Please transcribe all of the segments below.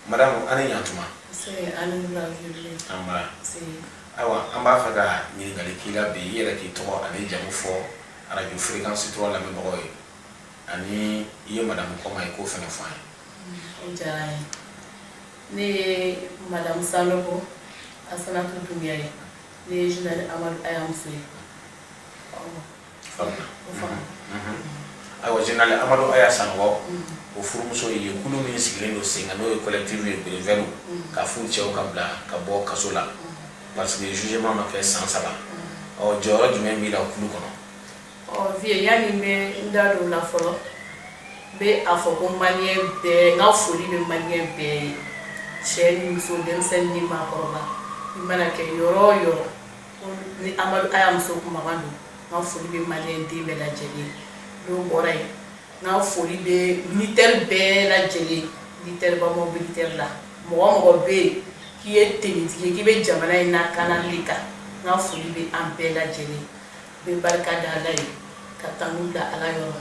Madame ani yantuma c'est ani ravie amara c'est awa amba faga ni ngali kila be yela ki to ani jamu fo radio fréquence 3 la me boy ani ye madame ko may ko fene fa jay ni madame Sanogo Asanatu Dungiaye ni journal Amadou Ayam Sey awa journal Amadou Aya Sanogo o furumuso ye kulu min sigilen do senga no collectif ye bénévole ka fu ceo ka bla ka bo kasola parce que jugement ma fait 107 o joro jume mi la kulu kono o vie yani be ndado la folo be afoko malien be nga foli be malien be cheni muso densen ni ma koroba imana ke yoro ni Amadou Ayam so kuma bandu nga foli be malien de be la jeli do boray nga foli be militaire be la jeli militaire ba mo militaire la mo be qui est ténitigi qui be jamana ina kana lika nga foli be an be la jeli be barka da lay ka tanu da ala yoro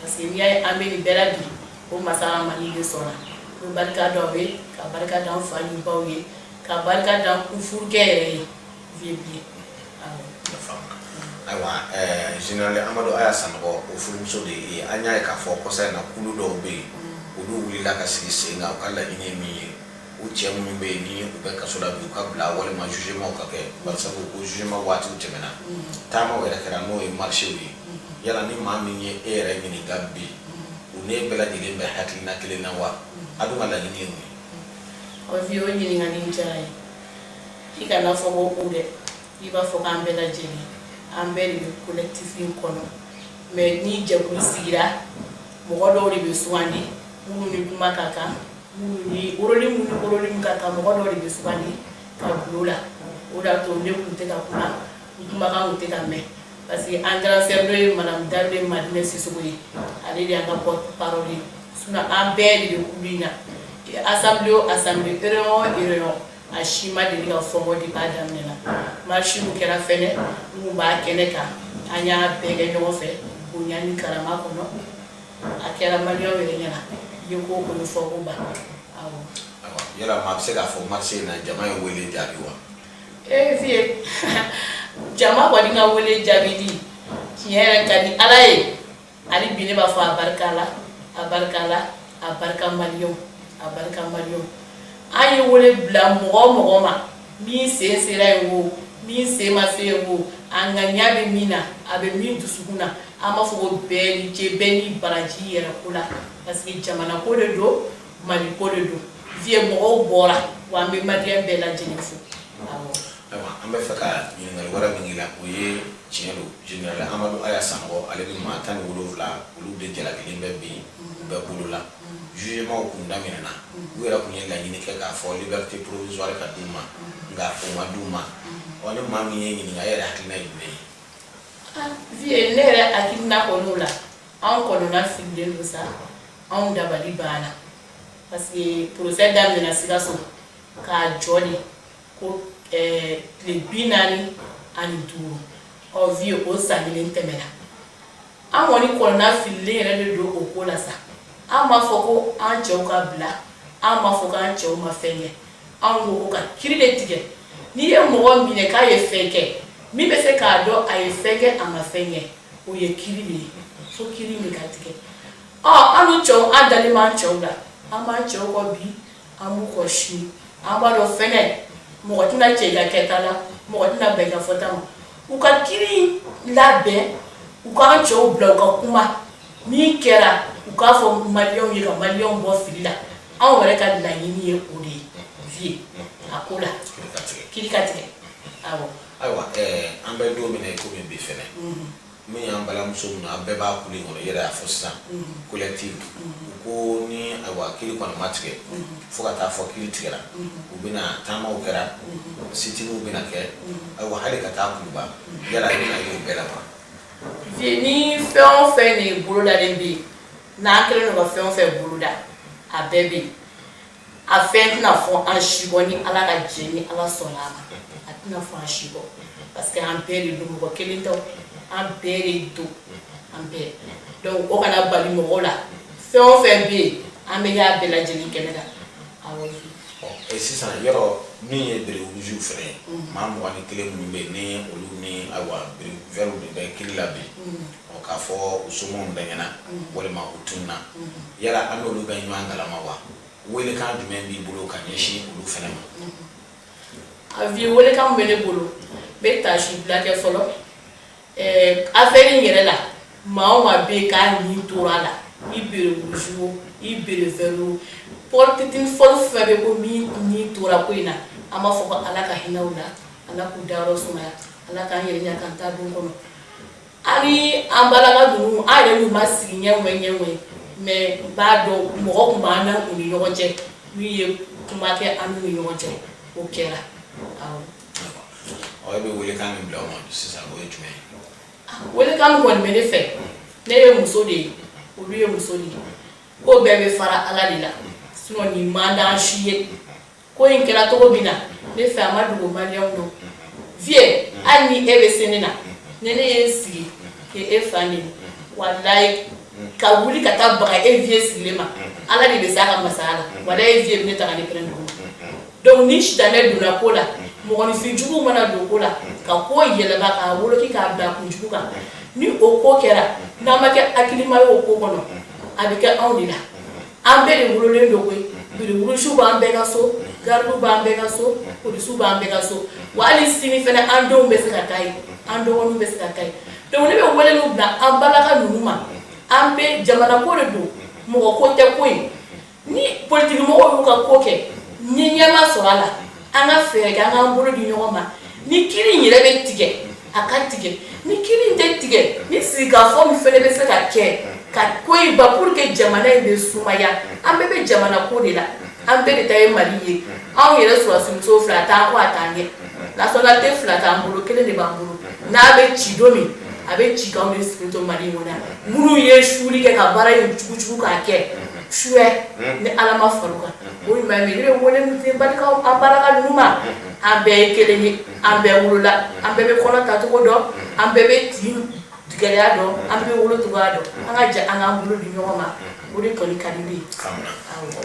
parce que ni ay ameni bela bi o masala mani de sona be barka do be ka barka da fani bawye ka barka da kufurke vie aywa general Amadou Aya Sanogo o furumuso de anya ka fo ko sai na kulu do be olu wuli la ka sigi senga kala ine mi o tiamu mi be ni o be ka sola bi ka bla wala ma jugement ka ke parce que o jugement wati utemena tama wala kera no e marché wi yala ni ma mi ni era ni gabbi o ne bela de be hakina kele na wa adu mala ni ni o vi o ni ngani njai ikana fo ko ude iba fo kan bela jeli ambeli collectif in kono mais ni jabul sigira mo godo ri be suwani munu ni kuma kaka munu ni oroli kaka mo godo ri be suwani ka bulula oda to ne kunte ka kuma ka kunte ka me parce que en grand sœur de madame Darde Madine Sissoko ale di anga porte parole suna ambeli de kulina assemblée réunion a shima de ka fongo di badam nena marché mu kera fene mu ba keneka anya bege nyogo fe bunyani karama kono akera malio wele nyana yoko ko fongo ba awo yala ma se ka fo marché na jama yo wele jabi wa vie jama ko dinga wele jabi di kiyere kadi alaye ali bine ba fa abarka malio ayi wole bla mogo ma mi se sera wo mi se ma se wo anganya be mina abe mi dusukuna ama fo beli je beni baraji yera kula parce que jamana ko de do mali ko de do vie mogo bora wa me madien bela jenifu awo ambe faka ni ngal wara mi ngila o ye chielo general Amadou Aya Sanogo ale bi matan wolofla olu de jala bilimbe bi be bulula jugement ko ndamina wera ko nyela ni ke ka fo liberté provisoire ka duma nga ko maduma wala mami nyi nga yera hakina yibe vie nere akina ko nula an ko na finde do sa an da bali bana parce que procès d'amena sigaso ka joni ko le binani ani duro o vie o samile temena an woni ko na finde yere de do o ko la sa ama foko an cɛw ka bla ama foko an cɛw ma fɛngɛ an ko ka kiri de tigɛ ni ye mɔgɔ minɛ k'a ye fɛn kɛ min bɛ se k'a dɔn a ye fɛn kɛ a ma fɛngɛ o ye kiri de ye fo kiri de ka tigɛ an cɛw an dalen b'an cɛw la an b'an cɛw kɔ bi an b'u kɔ sini an b'a dɔn fɛnɛ mɔgɔ tɛna cɛ i ka kɛta la mɔgɔ tɛna bɛn i ka fɔta ma u ka kiri labɛn u k'an cɛw bila u ka kuma min kɛra u k'a fɔ maliyɛnw ye ka maliyɛnw bɔ fili la anw yɛrɛ ka laɲini ye o de ye vie a ko la kiri ka tigɛ awɔ ayiwa an bɛ don min na ko min bi fɛnɛ min y'an balimamuso min an bɛɛ b'a kule kɔnɔ yɛrɛ y'a fɔ sisan collectif ko ni ayiwa kiri kɔni ma tigɛ fo ka taa fɔ kiri tigɛra u bɛna taamaw kɛra sitiniw bɛna kɛ ayiwa hali ka taa kuluba yala i bɛna y'o bɛɛ la wa vie ni fɛn o fɛn de bolodalen bɛ yen n'an kɛlen don ka fɛn o fɛn boloda a bɛɛ bɛ yen a fɛn tɛna fɔ an si bɔ ni ala ka jɛ ni ala sɔnna a ma a tɛna fɔ an si bɔ parce que an bɛɛ de don mɔgɔ kelen tɛ an bɛɛ de don an bɛɛ donc o kana bali mɔgɔw la fɛn o fɛn bɛ yen an bɛ y'a bɛɛ lajɛlen kɛnɛ kan awɔ sisan yɔrɔ min ye bere wujuw fɛnɛ maa 21 minnu bɛ ni olu ni awa bere vɛriw de bɛ kiri la bi k'a fɔ u somɔgɔw bɛ ɲɛna walima u tununa yala an n'olu bɛ ɲɔgɔn galama wa welekan jumɛn b'i bolo ka ɲɛsin olu fɛnɛ ma a vie welekan bɛ ne bolo bɛ tasi bila kɛ fɔlɔ affaire in yɛrɛ la maa o maa bɛ k'a ɲi tora la i bere wujuw i bere vɛriw politique fɔlɔ fɛn bɛ ko min ɲi tora ko in na an b'a fɔ ko ala ka hinɛ u la ala k'u dayɔrɔ sumaya ala k'an yɛrɛ ɲɛ k'an ta don kɔnɔ hali an balaka ninnu an yɛrɛ n'u ma sigi ɲɛnwɛ mais n b'a dɔn mɔgɔ tun b'an na u ni ɲɔgɔn cɛ min ye kuma kɛ an n'u ni ɲɔgɔn cɛ o kɛra awɔ e bɛ welekan min bila o ma sisan o ye jumɛn ye welekan min kɔni bɛ ne fɛ ne ye muso de ye olu ye muso de ye ko bɛɛ bɛ fara ala de la sinon nin man d'an si ye ko in kɛra cogo min na ne fɛ a ma dogo maliyɛnw dɔn vie hali ni e bɛ se ne na ni ne ye n sigi k'e fa neni walayi ka wuli ka taa baga e vie sigilen ma ala de bɛ s'a ka masaya la walayi vie bɛ ne ta ka ne pɛrɛn dugu donc ni sitanɛ donna ko la mɔgɔninfin jugu mana don ko la ka ko yɛlɛma k'a woloki k'a bila kunjugu kan ni o ko kɛra n'an ma kɛ hakilima ye o ko kɔnɔ a bɛ kɛ anw de la an bɛɛ de wololen don koyi biriwulusiw b'an bɛɛ ka so garidiw b'an bɛɛ ka so polisiw b'an bɛɛ ka so wa hali sini fɛnɛ an denw bɛ se ka k'a ye an dɔgɔninw bɛ se ka k'a ye donc ne bɛ weleliw bila an balaka ninnu ma an bɛ jamana ko de don mɔgɔ ko tɛ ko ye ni politiki mɔgɔw y'u ka ko kɛ ni ɲɛma sɔrɔ a la an ka fɛɛrɛ kɛ an k'an bolo di ɲɔgɔn ma ni kiri in yɛrɛ bɛ tigɛ a ka tigɛ ni kiri in tɛ tigɛ ni sigikafɔ min fɛnɛ bɛ se ka kɛ ka ko in ba pour que jamana in bɛ sumaya an bɛɛ bɛ jamana ko de la an bɛɛ de ta ye mali ye anw yɛrɛ sɔrɔsimuso fila t'an kɔ a t'an ɲɛ nationalité fila t'an bolo kelen de b'an bolo n'a bɛ ci don min a bɛ ci k'anw de sigi to mali in kɔnɔ yan minnu ye suuli kɛ ka baara in jugujugu k'a kɛ suɛ ni ala ma far'u kan o ɲuman ye ne bɛ wele min ten balikaw an balaka ninnu ma an bɛɛ ye kelen ye an bɛɛ wolola an bɛɛ bɛ kɔnɔ tacogo dɔn an bɛɛ bɛ tin gɛlɛya dɔn an bɛɛ wolo cogoya dɔn an ka jɛ an k'an bolo di ɲɔgɔn ma o de kɔni ka di ne ye.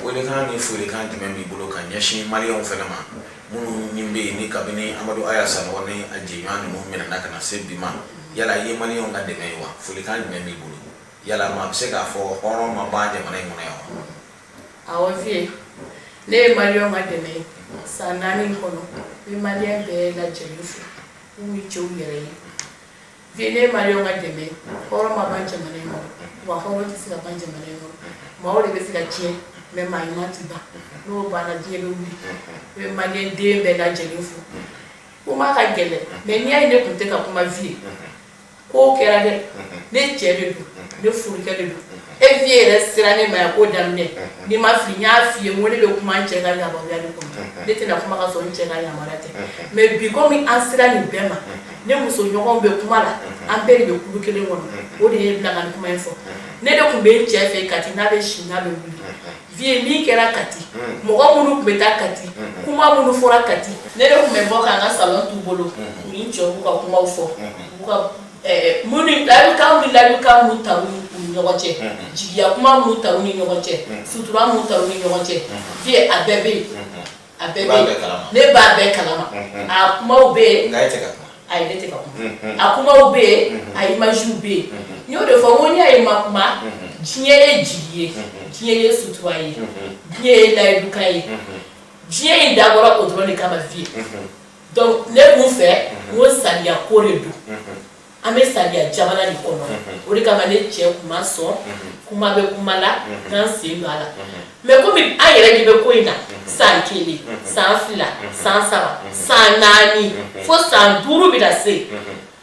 welekan ni folikan jumɛn b'i bolo ka ɲɛsin maliyɛnw fɛnɛ ma minnu ni bɛ yen ni kabini amadu aya sanɔgɔ ni a jɛɲɔgɔn ninnu minɛna ka na se bi ma yala i ye maliyɛnw ka dɛmɛ ye wa folikan jumɛn b'i bolo yala maa bɛ se k'a fɔ hɔrɔn ma ban jamana in kɔnɔ yan wa. awɔ vie ne ye maliyɛnw ka dɛmɛ ye san 4 in kɔnɔ n bɛ maliyɛn bɛɛ lajɛlen fo n'u ye cɛw yɛrɛ ye vie ne ye maliyɛnw ka dɛmɛ ye hɔrɔn ma ban jamana in kɔnɔ wa hɔrɔn tɛ se ka ban jamana in kɔnɔ maaw de bɛ se ka tiɲɛ mais maa ɲuman tɛ ban n'o banna diɲɛ bɛ wuli n bɛ maliyɛn den bɛɛ lajɛlen fo kuma ka gɛlɛn mais n'i y'a ye ne tun tɛ ka kuma vie ko kɛra dɛ ne cɛ de don ne furukɛ de don e vie yɛrɛ sera ne ma yan ko daminɛ ni ma fili n y'a f'i ye n ko ne bɛ kuma n cɛ ka yamaruya de kɔnɔ ne tɛna kuma ka sɔrɔ n cɛ ka yamaruya tɛ mais bi komi an sera nin bɛɛ ma ne muso ɲɔgɔnw bɛ kuma la an bɛɛ de bɛ kulu kelen kɔnɔ o de ye bila ka nin kuma in fɔ ne de tun bɛ n cɛ fɛ Kati n'a bɛ si n'a bɛ wuli vie min kɛra Kati mɔgɔ minnu tun bɛ taa Kati kuma minnu fɔra Kati ne de tun bɛ bɔ k'an ka salon t'u bolo u ni n cɛw b'u ka kumaw fɔ u ka minnu layukan ni layukan minnu ta u ni ɲɔgɔn cɛ jigiya kuma minnu ta u ni ɲɔgɔn cɛ sutura minnu ta u ni ɲɔgɔn cɛ vie a bɛɛ bɛ yen a bɛɛ bɛ yen ne b'a bɛɛ kalama a kumaw bɛ yen ayi ne tɛ ka kuma a kumaw bɛ yen a images bɛ yen n y'o de fɔ n ko n'i y'a ye ma kuma diɲɛ ye jigi ye diɲɛ ye sutura ye diɲɛ ye layukan ye diɲɛ in dabɔra o dɔrɔn de kama vie donc ne kun fɛ n ko sariya ko de don an bɛ sariya jamana de kɔnɔ o de kama ne cɛ kun ma sɔn kuma bɛ kuma la n'an sen don a la mais komi an yɛrɛ de bɛ ko in na san 1 san 2 san 3 san 4 fo san 5 bɛ na se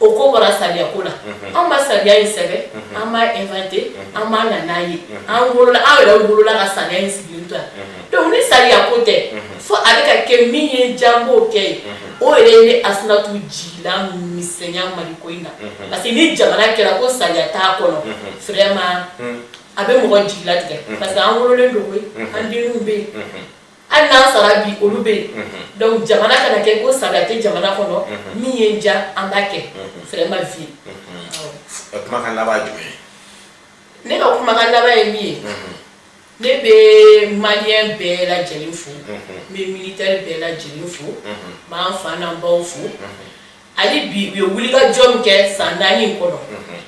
o ko bɔra sariya ko la an ma sariya in sɛbɛn an m'a inventé an m'a na n'a ye an wolola an yɛrɛ wolola ka sariya in sigilen to yan donc ni sariya ko tɛ fo a bɛ ka kɛ min ye jan b'o kɛ ye o yɛrɛ ye ne Asanatu jigila misɛnya Mali ko in na parce que ni jamana kɛra ko sariya t'a kɔnɔ vraiment a bɛ mɔgɔ jigila tigɛ parce que an wololen don koyi an denw bɛ yen hali n'an sara bi olu bɛ yen donc jamana kana kɛ ko sariya tɛ jamana kɔnɔ min ye n diya an b'a kɛ vraiment vie. kumakan laban jumɛn ye. ne ka kumakan laban ye min ye ne bɛ maliyɛn bɛɛ lajɛlen fo n bɛ militaire bɛɛ lajɛlen fo n b'an fa n'an baw fo hali bi u ye wulikajɔ min kɛ san 4 in kɔnɔ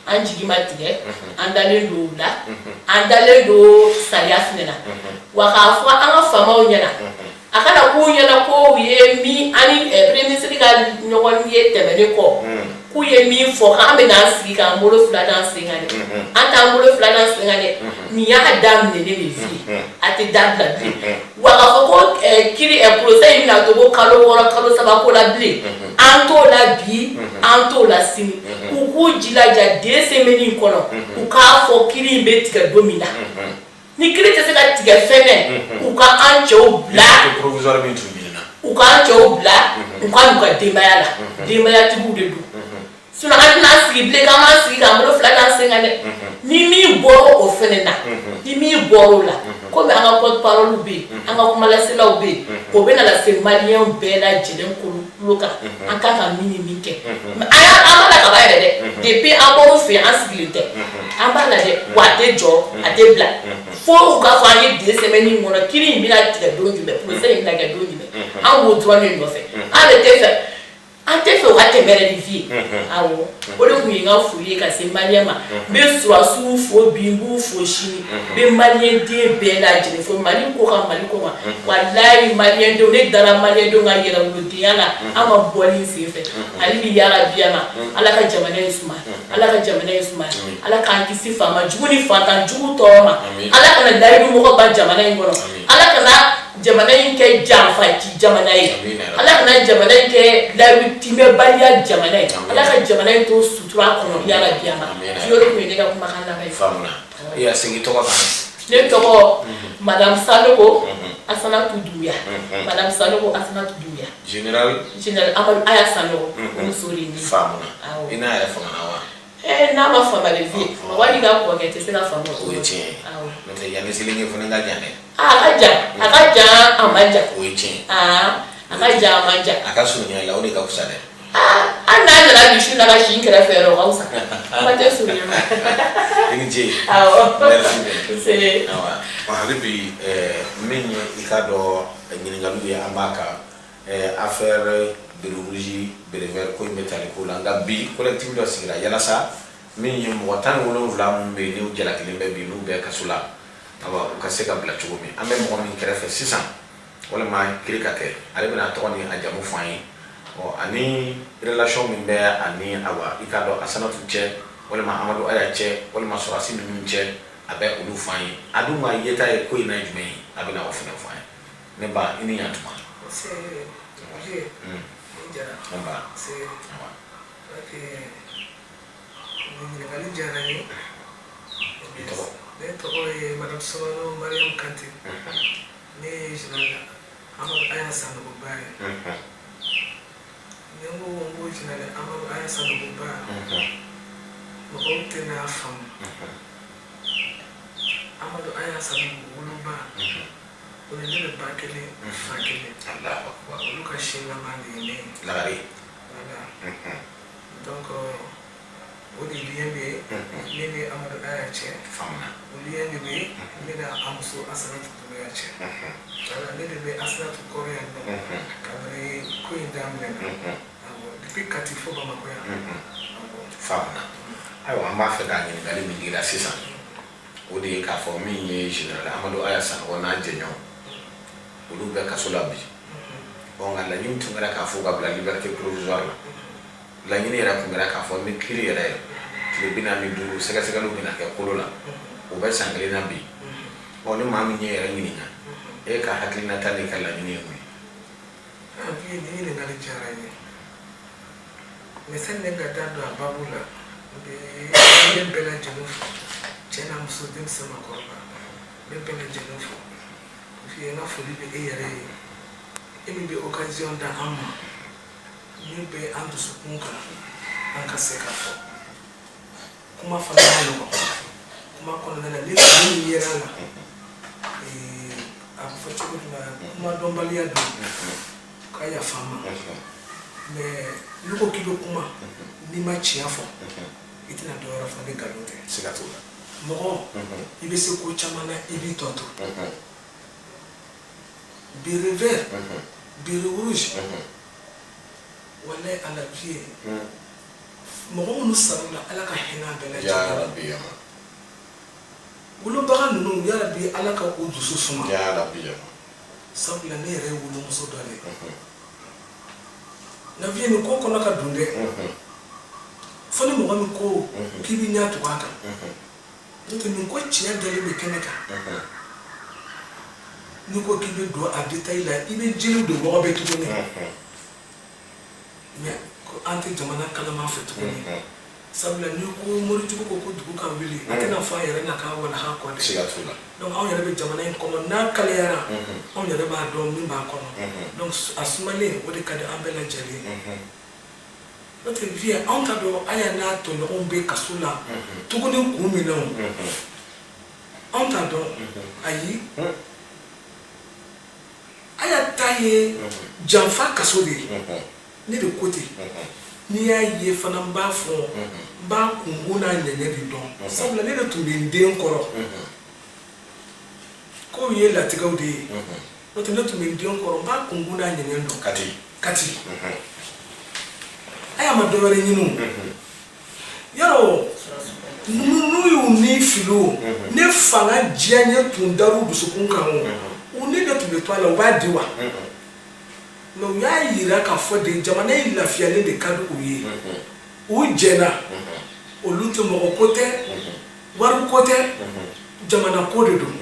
an jigi ma tigɛ an dalen don o la an dalen don sariya fɛnɛ na wa k'a fɔ an ka faamaw ɲɛna a kana k'u ɲɛna ko u ye min ani premier ministre ka ɲɔgɔn ye tɛmɛnen kɔ k'u ye min fɔ k'an bɛ n'an sigi k'an bolo fila d'an sen kan dɛ an t'an bolo fila d'an sen kan dɛ nin y'a daminɛ ne bɛ fi a tɛ dabila bilen wa k'a fɔ ko kiri procès in bɛna to ko kalo 6 kalo 7 ko la bilen an t'o la bi an t'o la sini u k'u jilaja 2 semaines kɔnɔ u k'a fɔ kiri in bɛ tigɛ don min na ni kiri tɛ se ka tigɛ fɛnɛ u ka an cɛw bila u k'an cɛw bila u ka n'u ka denbaya la denbayatigiw de don sinon an tɛna sigi bilen k'an b'an sigi k'an bolo fila d'an sen kan dɛ ni min bɔra o fɛnɛ na ni min bɔra o la komi an ka porte-parole bɛ yen an ka kumalaselaw bɛ yen o bɛna lase maliyɛnw bɛɛ lajɛlen tulo kan an kan ka min ni min kɛ an b'a la ka ban yɛrɛ dɛ depuis an bɔr'u fɛ yen an sigilen tɛ an b'a la dɛ wa a tɛ jɔ a tɛ bila fo u k'a fɔ an ye 2 semaines kɔnɔ kiri in bɛna tigɛ don jumɛn procès in bɛna kɛ don jumɛn an b'o dɔrɔn de nɔfɛ an de tɛ fɛ an tɛ fɛ u ka tɛmɛ yɛrɛ de fi awɔ o de tun ye n ka foli ye ka se maliyɛn ma n bɛ surasiw fo bi n b'u fo sini n bɛ maliyɛn den bɛɛ lajɛlen fo mali ko kan mali ko kan walayi maliyɛn denw ne dara maliyɛn denw ka yɛrɛwolodenya la an ka bɔli sen fɛ hali bi yarabi ma ala ka jamana in suma ala ka jamana in suma ala k'an kisi faama jugu ni fantan jugu tɔɔrɔ ma ala kana layidu mɔgɔ ban jamana in kɔnɔ ala kana jamana in kɛ janfaci jamana ye ala kana jamana in kɛ layirutibɛbaliya jamana ye ala ka jamana in to sutura kɔnɔ yarabi ma yɔrɔ kun ye ne ka kumakan laban ye faamuna i y'a segin tɔgɔ kan ne tɔgɔ madame Sanogo Asanatu Doumbouya madame Sanogo Asanatu Doumbouya général Amadou Aya Sanogo muso de ni faamuna i n'a yɛrɛ fanga wa n'a ma fama de vie wali ka kɔkɛ tɛ se ka fama o ye tiɲɛ n'o tɛ yanni seleke fana ka jan dɛ a ka jan a man jan o ye tiɲɛ a ka jan a man jan a ka surunya la o de ka fisa dɛ an n'a nana misi la ka si n kɛrɛfɛ yɛrɛ o ka fisa kuma tɛ surunya ma i ni ce awɔ merci awɔ hali bi min ye i ka dɔn ɲininkaliw ye an b'a kan affaire Bérougie Bérévert ko in bɛ tali ko la nka bi collectif dɔ sigira yalasa min ye mɔgɔ 17 minnu bɛ yen n'u jalakelen bɛ bi n'u bɛɛ kaso la awa u ka se ka bila cogo min an bɛ mɔgɔ min kɛrɛfɛ sisan walima kiri ka kɛ ale bɛna tɔgɔ ni a jamu fɔ an ye ani relation min bɛ ani awa i ka dɔn Asanatu cɛ walima Amadu Aya cɛ walima Surasi ninnu cɛ a bɛ olu fɔ an ye a dun ka yeta ye ko in na jumɛn ye a bɛna o fana fɔ an ye ne ba i ni yantuma ɲininkali diyara n ye ne tɔgɔ ye madame Soumano Mariam Kanté ne ye général Amadou Aya Sanogo ba ye ne ko n ko général Amadou Aya Sanogo ba mɔgɔw tɛna faamu Amadou Aya Sanogo woloba o ni ne bɛ ba kelen fa kelen olu ka sin laban de ye ne lagare voilà donc o de lien bɛ ne ni Amadou Aya cɛ faamuna o lien de bɛ ne ni a muso Asanatu Doumbouya cɛ voilà ne de bɛ Asanatu kɔrɔ yan nɔ kabini ko in daminɛ na depuis Kati fo Bamako yan faamuna ayiwa an b'a fɛ k'a ɲininkali min dira sisan o de ye k'a fɔ min ye général Amadou Aya Sanogo n'a jɛɲɔgɔn olu bɛɛ kaso la bi nka laɲini tun kɛra k'a fɔ ka bila liberté provisoire la laɲini yɛrɛ tun kɛra k'a fɔ ni kiri yɛrɛ tile 45 sɛgɛsɛgɛliw bɛna kɛ kolo la o bɛ san 1 na bi ni maa min ye yɛrɛ ɲininka e ka hakilinata n'i ka laɲini ye mun ye bi ni ɲininkali diyara n ye mais sani ne ka da don a baabu la n bɛ bɛɛ lajɛlen fo cɛ n'a muso denmisɛn maakɔrɔba n bɛ bɛɛ lajɛlen fo n ka foli bɛ e yɛrɛ ye e min bɛ occasion da an ma min bɛ an dusukun kan an ka se ka fɔ kuma fana ma nɔgɔn kuma kɔnɔna na ni min yera la a bɛ fɔ cogo min na kuma dɔnbaliya don k'a yafa n ma mais n'i ko k'i bɛ kuma n'i ma tiɲɛ fɔ i tɛna dɔ wɛrɛ fɔ ni nkalon tɛ siga t'o la mɔgɔ i bɛ se ko caman na i b'i tɔ to bere vert bere rouge walayi ala vie mɔgɔ minnu sara la ala ka hinɛ bɛɛ lajɛlen wolobaga ninnu yarabi ala ka o dusu suma sabula ne yɛrɛ ye wolomuso dɔ de na vie nin ko kɔnɔ ka dun dɛ fo ni mɔgɔ min ko k'i b'i ɲɛ tugu a kan n'o tɛ nin ko tiɲɛ dalen bɛ kɛnɛ kan n'i ko k'i bɛ don a détail la i bɛ jeliw de mɔgɔ bɛ tuguni mais an tɛ jamana kalama fɛ tuguni sabula n'i ko moritigiw ko ko dugu ka wuli a tɛna fɔ a yɛrɛ n'a ka walaha kɔ dɛ donc anw yɛrɛ bɛ jamana in kɔnɔ n'a kaliyara anw yɛrɛ b'a dɔn min b'a kɔnɔ donc a sumalen o de ka di an bɛɛ lajɛlen n'o tɛ vie anw t'a dɔn an y'a n'a tɔɲɔgɔnw bɛ kaso la tuguni kun min na anw t'a dɔn ayi a y'a ta ye janfa kaso de ye ne de ko ten n'i y'a ye fana n b'a fɔ n b'a kungo n'a ɲɛɲɛ de dɔn sabula ne de tun bɛ n den kɔrɔ k'o ye latigɛw de ye n'o tɛ ne tun bɛ n den kɔrɔ n b'a kungo n'a ɲɛɲɛ dɔn kati a y'a ma dɔ wɛrɛ ɲini o yarɔ n'u y'u ni fili o ne fanga diyaɲɛ tun dar'u dusukun kan o ne de tun bɛ to a la u b'a di wa mais u y'a yira k'a fɔ de jamana in lafiyalen de ka di u ye u jɛna olu tɛ mɔgɔ ko tɛ wari ko tɛ jamana ko de don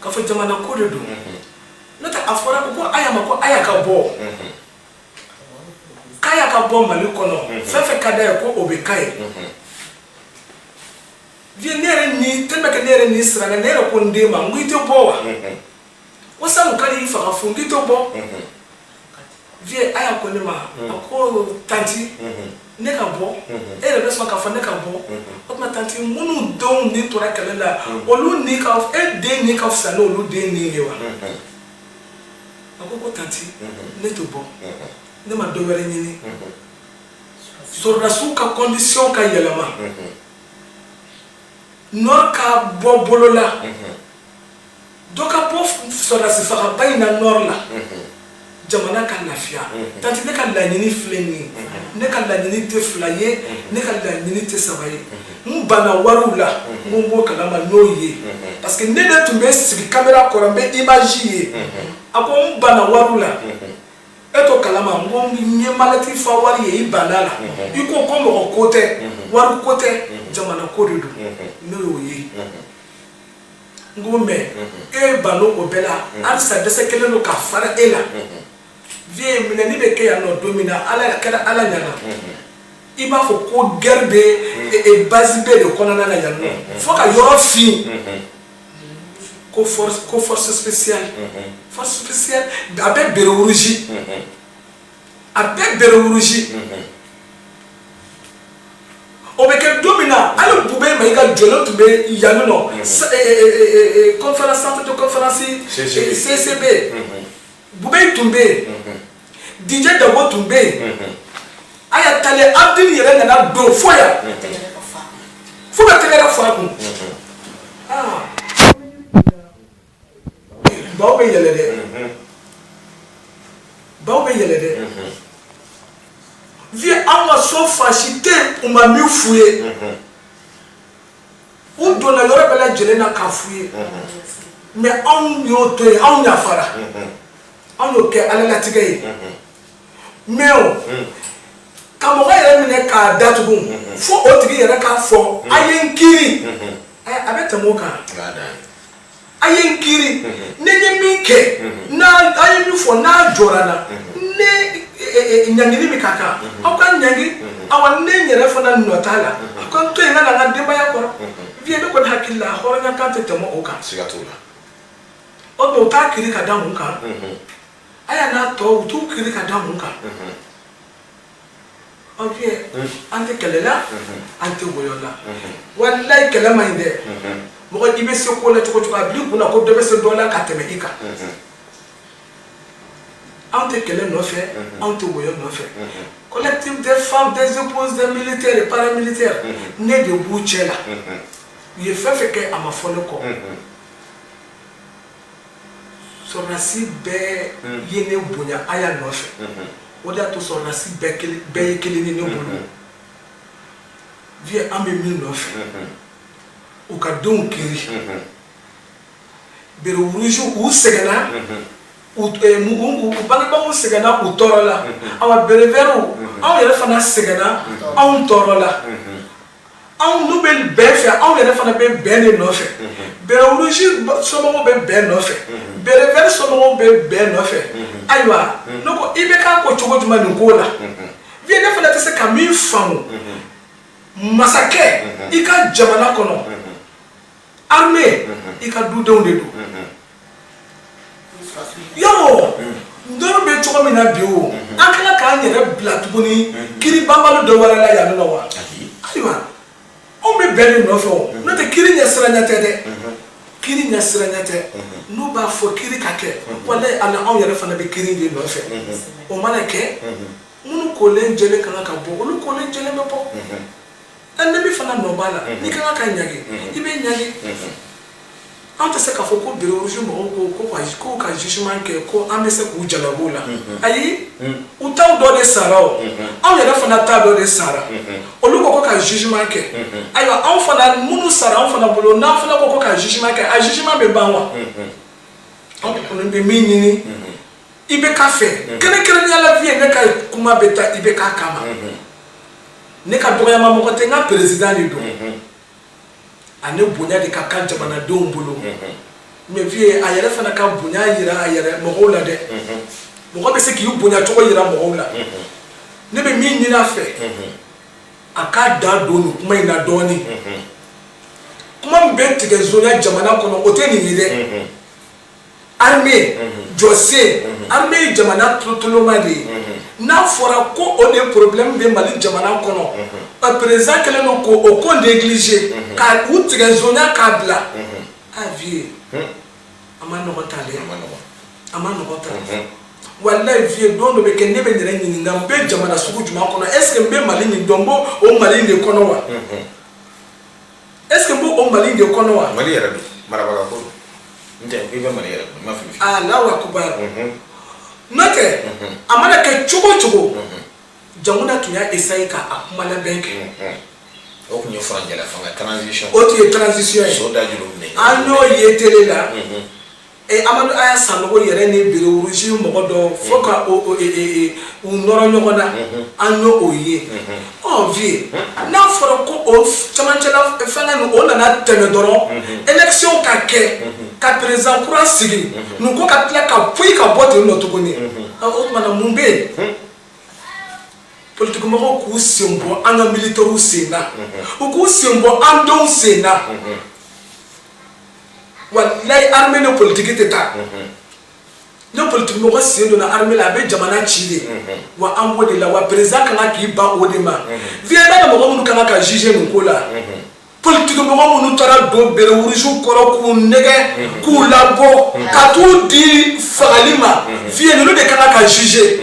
k'a fɔ jamana ko de don n'o tɛ a fɔra ko aya ma ko aya ka bɔ k'aya ka bɔ Mali kɔnɔ fɛn fɛn ka d'a ye ko o bɛ k'a ye vie ne yɛrɛ ni tellement que ne yɛrɛ ni siranna ne yɛrɛ ko n den ma n ko i tɛ bɔ wa ko sanu ka di faga fun k'i tɛ bɔ vie a y'a ko ne ma a ko tanti ne ka bɔ e yɛrɛ bɛ sɔn k'a fɔ ne ka bɔ o tuma tanti minnu denw ni tora kɛlɛ la olu ni ka e den ni ka fisa n'olu den ni ye wa a ko tanti ne tɛ bɔ ne ma dɔ wɛrɛ ɲini sɔrɔdasiw ka condition ka yɛlɛma nord ka bɔ bolo la dɔ ka bɔ sɔrɔdasi fagaba in na nord la jamana ka lafiya tanti ne ka laɲini filɛ nin ye ne ka laɲini tɛ fila ye ne ka laɲini tɛ saba ye n banna wariw la n ko n b'o kalama n'o ye parce que ne de tun bɛ sigi caméra kɔrɔ n bɛ image ye a ko n banna wariw la e to kalama n ko n ye malɛti fa wari ye i banna la i ko mɔgɔ ko tɛ wari ko tɛ jamana ko de don n'o y'o ye n ko mais e banno o bɛɛ la halisa dɛsɛ kelen don ka fara e la vie minɛni bɛ kɛ yan nɔ don min na ala kɛra ala ɲana i b'a fɔ ko guerre bɛ base bɛ de kɔnɔna na yan nɔ fo ka yɔrɔ fin ko force spéciale a bɛ bere rouge a bɛ bere rouge o bɛ kɛ don min na hali Bube Mayiga jɔlen tun bɛ yan nɔ conférence centre de conférence CCB Bube tun bɛ yen DJ Dabo tun bɛ yen a y'a tale Abdini yɛrɛ nana don fo yan fo ka tɛgɛrɛ fɔ a kun baw bɛ yɛlɛ dɛ baw bɛ yɛlɛ dɛ vie an ka so fansi tɛ u ma min f'u ye u donna yɔrɔ bɛɛ lajɛlen na k'a f'u ye mais anw y'o to yen anw yafara anw y'o kɛ ala latigɛ ye mais o ka mɔgɔ yɛrɛ minɛ k'a datugu fo o tigi yɛrɛ k'a fɔ a ye n kiiri a bɛ tɛmɛ o kan a ye n kiiri ne ye min kɛ a ye min fɔ n'a jɔra n na ne ɲangili min ka kan aw ka ɲangi awa ne yɛrɛ fana nɔ t'a la a ko n to yen ka na n ka denbaya kɔrɔ vie ne kɔni hakili la hɔrɔnya kan tɛ tɛmɛ o kan o tuma u t'a kiiri ka da mun kan a y'a n'a tɔ u t'u kiiri ka da mun kan ɔ vie an tɛ kɛlɛ la an tɛ wɔyɔ la walayi kɛlɛ man ɲi dɛ mɔgɔ i bɛ se ko la cogo cogo a bil'i kunna ko dɔ bɛ se dɔ la ka tɛmɛ i kan anw tɛ kɛlɛ nɔfɛ anw tɛ woyo nɔfɛ collectif des femmes des épouses des militaires et paramilitaires ne de b'u cɛ la u ye fɛn fɛn kɛ a ma fɔ ne kɔ sɔrɔdasi bɛɛ ye ne bonya a y'a nɔfɛ o de y'a to sɔrɔdasi bɛɛ ye kelen ni ne bolo vie an bɛ min nɔfɛ u ka denw kiri bere wuruju u sɛgɛnna u bangebaaw sɛgɛnna u tɔɔrɔ la awa berevɛriw anw yɛrɛ fana sɛgɛnna anw tɔɔrɔ la anw n'u bɛ bɛn fɛ anw yɛrɛ fana bɛ bɛn de nɔfɛ bere wuruju somɔgɔw bɛ bɛn nɔfɛ berevɛri somɔgɔw bɛ bɛn nɔfɛ ayiwa ne ko i bɛ k'a ko cogo jumɛn nin ko la vie ne fana tɛ se ka min faamu masakɛ i ka jamana kɔnɔ armée i ka dudenw de don yɔrɔ dɔrɔ bɛ cogo min na bi o an kan k'an yɛrɛ bila tuguni kiri banbali dɔ wɛrɛ la yan nɔ wa ayiwa anw bɛ bɛn de nɔfɛ o n'o tɛ kiri ɲɛsiranya tɛ dɛ kiri ɲɛsiranya tɛ n'u b'a fɔ kiri ka kɛ walayi ala anw yɛrɛ fana bɛ kiri de nɔfɛ o mana kɛ minnu kolen jɛlen kan ka bɔ olu kolen jɛlen bɛ bɔ ne bɛ fana nɔ b'a la n'i kan ka ɲage i bɛ ɲage an tɛ se k'a fɔ ko bere wuruju mɔgɔw ko ka jugement kɛ ko an bɛ se k'u jalab'o la ayi u taw dɔ de sara o anw yɛrɛ fana ta dɔ de sara olu ko ka jugement kɛ ayiwa anw fana minnu sara anw fana bolo n'an fana ko ka jugement kɛ a jugement bɛ ban wa anw kɔni bɛ min ɲini i bɛ k'a fɛ kɛrɛnkɛrɛnnenya la vie ne ka kuma bɛ taa i bɛ k'a kama ne ka dɔgɔyama mɔgɔ tɛ n ka président de don ani bonya de ka kan jamanadenw bolo mais vie a yɛrɛ fana ka bonya yira a yɛrɛ mɔgɔw la dɛ mɔgɔ bɛ se k'i bonya cogo yira mɔgɔw la ne bɛ min ɲini a fɛ a k'a da don nin kuma in na dɔɔnin kuma min bɛ tigɛ zonya jamana kɔnɔ o tɛ nin ye dɛ armée jɔsen armée ye jamana toloma de ye n'a fɔra ko o de problème bɛ Mali jamana kɔnɔ a président kɛlen don k'o ko négliger ka u tigɛ zonya k'a bila a vie a ma nɔgɔn ta dɛ a ma nɔgɔn ta walayi vie don dɔ bɛ kɛ ne bɛ n yɛrɛ ɲininka n bɛ jamana sugu jumɛn kɔnɔ est ce que n bɛ Mali nin dɔn n b'o o Mali de kɔnɔ wa est ce que n b'o o Mali de kɔnɔ wa Mali yɛrɛ don marabaga ko don n tɛ i bɛ Mali yɛrɛ don n m'a f'i ye Allahu akbar n'o tɛ a mana kɛ cogo o cogo jamana tun y'a essayer ka a kuma labɛn kɛ o tun ye furancɛla fanga transition o tun ye transition ye so da juru minɛ an y'o ye télé la Amadou Aya Sanogo yɛrɛ ni bere wuruju mɔgɔ dɔ fo ka u nɔrɔ ɲɔgɔn na an y'o ye vie n'a fɔra ko o camancɛla fɛngɛ nin o nana tɛmɛ dɔrɔn élection ka kɛ ka président kura sigi nin ko ka tila ka poyi ka bɔ ten nɔ tuguni o tumana mun bɛ yen politique mɔgɔw k'u sen bɔ an ka militaires sen na u k'u sen bɔ an denw sen na walayi armée ni politique tɛ taa ne politique mɔgɔ sen donna armée la a bɛ jamana ci de wa an b'o de la wa président kan ka k'i ban o de ma vie n'a mɔgɔ minnu kan ka juger nin ko la politique mɔgɔ minnu taara don bere wuruju kɔrɔ k'u nɛgɛ k'u labɔ ka t'u di fagali ma vie ninnu de kan ka juger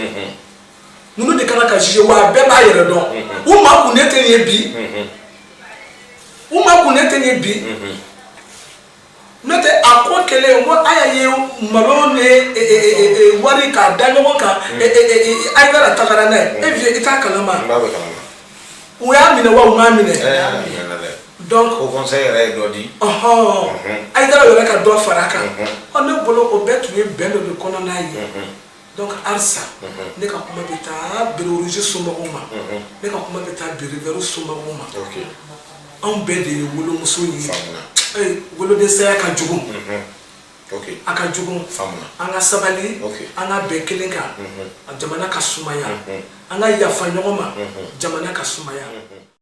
ninnu de kan ka juger wa a bɛɛ b'a yɛrɛ dɔn u ma kun ne tɛ nin ye bi u ma kun ne tɛ nin ye bi n'o tɛ a ko kɛlen ko a y'a ye malo ni wari k'a da ɲɔgɔn kan Aïdara tagara n'a ye vie i t'a kalama u y'a minɛ wa u m'a minɛ donc o conseil yɛrɛ ye dɔ di Aïdara yɛrɛ ka dɔ fara a kan ne bolo o bɛɛ tun ye bɛn dɔ de kɔnɔna ye donc halisa ne ka kuma bɛ taa bere wuruju somɔgɔw ma ne ka kuma bɛ taa berevɛriw somɔgɔw ma anw bɛɛ de ye wolomuso ye wolodensaya ka jugu a ka jugu an ka sabali an ka bɛn kelen kan jamana ka sumaya an ka yafa ɲɔgɔn ma jamana ka sumaya